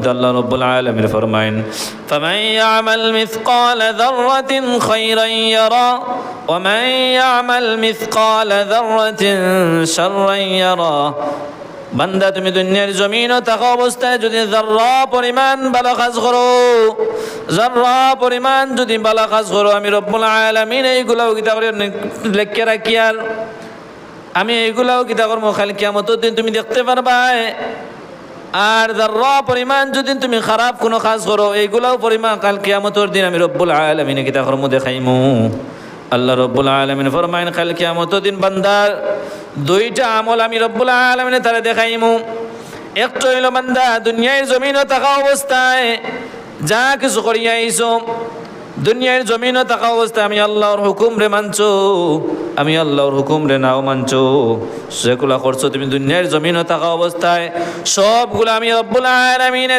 মধ্যে আল্লাহ রাব্বুল আলামিন ফরমায়েন ফামান ইয়ামাল মিসকালা যাররাতিন খায়রান ইয়ারা ওয়া মান ইয়ামাল মিসকালা যাররাতিন শাররান ইয়ারা। বান্দা তুমি দুনিয়ার জমিনে থাকা অবস্থায় যদি যাররা পরিমাণ ভালো কাজ করো, যাররা পরিমাণ যদি ভালো কাজ করো, আমি রব্বুল আলামিন এইগুলাও কিতা করে লিখে রাখি, আর আমি এইগুলাও কিতা করবো খালি কিয়ামতের দিন তুমি দেখতে পারবা। আর যাররা পরিমাণ যদি তুমি খারাপ কোনো কাজ করো, এইগুলাও পরিমাণ কাল কিয়ামতের দিন আমি রব্বুল আলামিন কিতা করবো দেখাইমু। আল্লাহ রব্বুল আলামিন ফরমায়েন কাল কিয়ামতের দিন বান্দার দুইটা আমল আমি রব্বুল আলামিন তারে দেখাইমু। একটা হইল বান্দা দুনিয়ার জমিনে থাকা অবস্থায় যা কিছু করিয়া আইছো, দুনিয়ার জমিনে থাকা অবস্থায় আমি আল্লাহর হুকুম রে মানছো, আমি আল্লাহর হুকুম রে নাও মানছো, সেগুলা করছো তুমি দুনিয়ার জমিনে থাকা অবস্থায়, সবগুলো আমি রব্বুল আলামিন